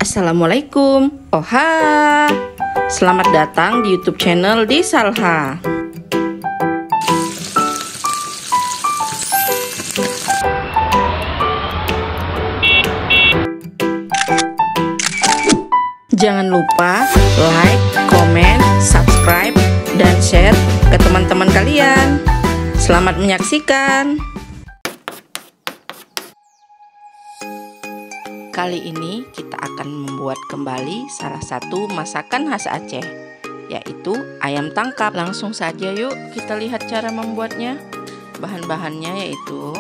Assalamualaikum. Oha. Selamat datang di YouTube channel di Salha. Jangan lupa like, komen, subscribe, dan share ke teman-teman kalian. Selamat menyaksikan. Kali ini kita akan membuat kembali salah satu masakan khas Aceh, yaitu ayam tangkap. Langsung saja yuk kita lihat cara membuatnya. Bahan-bahannya yaitu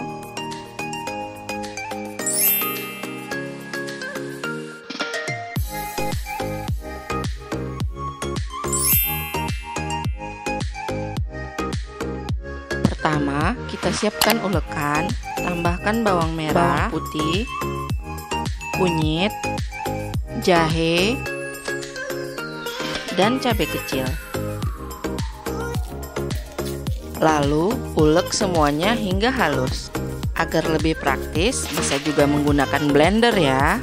pertama, kita siapkan ulekan, tambahkan bawang merah, bawang putih, kunyit, jahe, dan cabai kecil. Lalu ulek semuanya hingga halus. Agar lebih praktis, bisa juga menggunakan blender ya.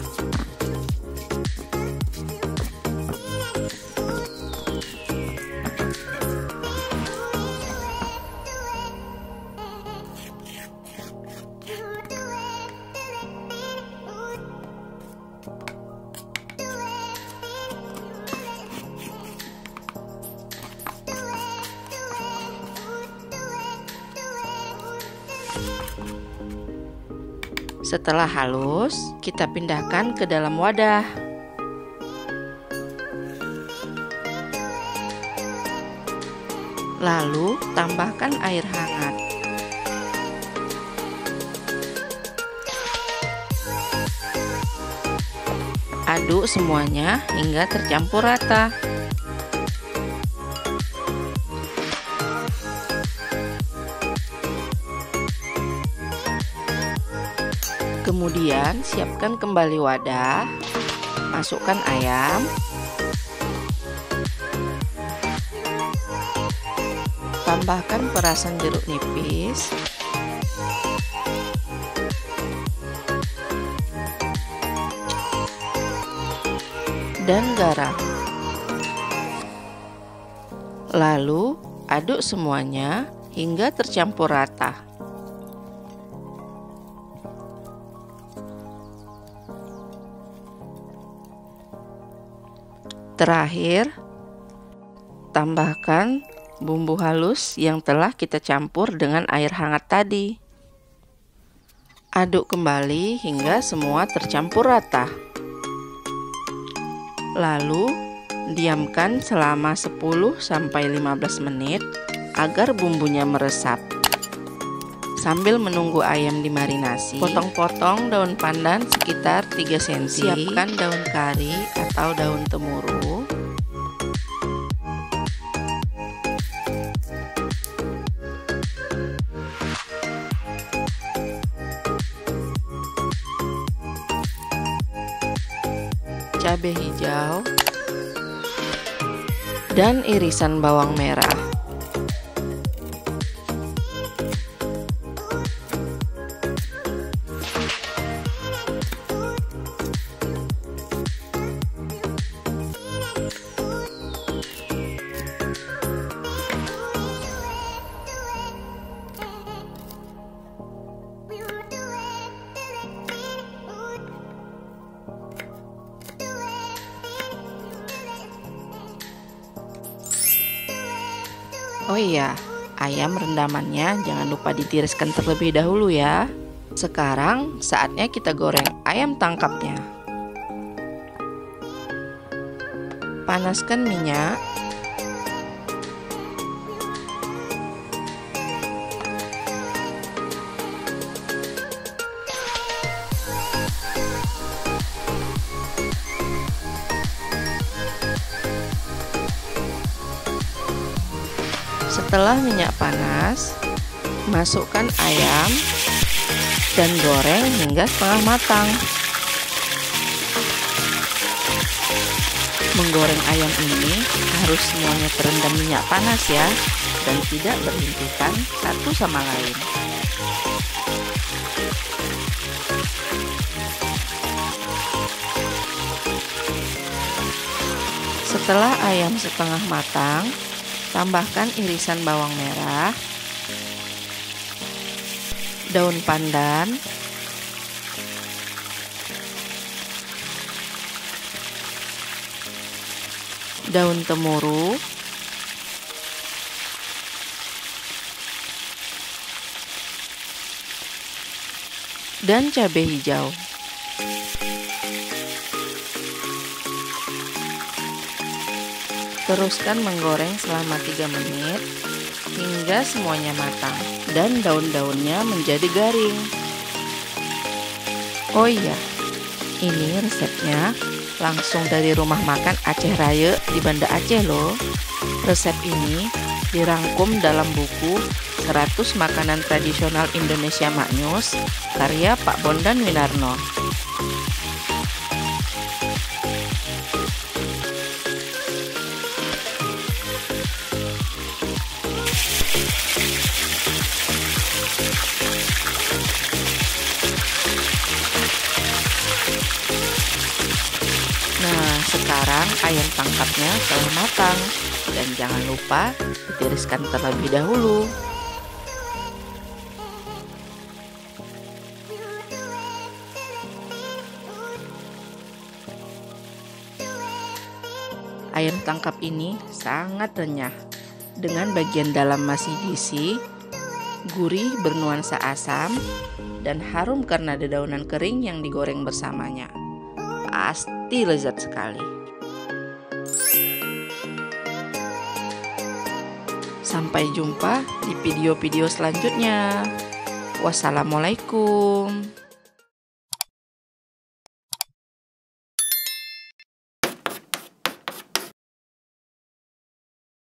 Setelah halus, kita pindahkan ke dalam wadah. Lalu, tambahkan air hangat. Aduk semuanya hingga tercampur rata. Kemudian siapkan kembali wadah, masukkan ayam, tambahkan perasan jeruk nipis, dan garam. Lalu aduk semuanya hingga tercampur rata. Terakhir, tambahkan bumbu halus yang telah kita campur dengan air hangat tadi. Aduk kembali hingga semua tercampur rata. Lalu, diamkan selama 10-15 menit agar bumbunya meresap. Sambil menunggu ayam dimarinasi, potong-potong daun pandan sekitar 3 cm. Siapkan daun kari atau daun temuru. Cabai hijau dan irisan bawang merah. Oh iya, ayam rendamannya jangan lupa ditiriskan terlebih dahulu ya. Sekarang saatnya kita goreng ayam tangkapnya. Panaskan minyak. Setelah minyak panas, masukkan ayam dan goreng hingga setengah matang. Menggoreng ayam ini harus semuanya terendam minyak panas ya, dan tidak berhentikan satu sama lain. Setelah ayam setengah matang, tambahkan irisan bawang merah, daun pandan, daun temuru, dan cabai hijau. Teruskan menggoreng selama 3 menit hingga semuanya matang dan daun-daunnya menjadi garing. Oh iya, ini resepnya langsung dari rumah makan Aceh Raya di Banda Aceh loh. Resep ini dirangkum dalam buku 100 Makanan Tradisional Indonesia Maknyus karya Pak Bondan Winarno. Nah, sekarang ayam tangkapnya telah matang dan jangan lupa ditiriskan terlebih dahulu. Ayam tangkap ini sangat renyah, dengan bagian dalam masih diisi, gurih bernuansa asam, dan harum karena dedaunan kering yang digoreng bersamanya. Pasti lezat sekali. Sampai jumpa di video-video selanjutnya. Wassalamualaikum.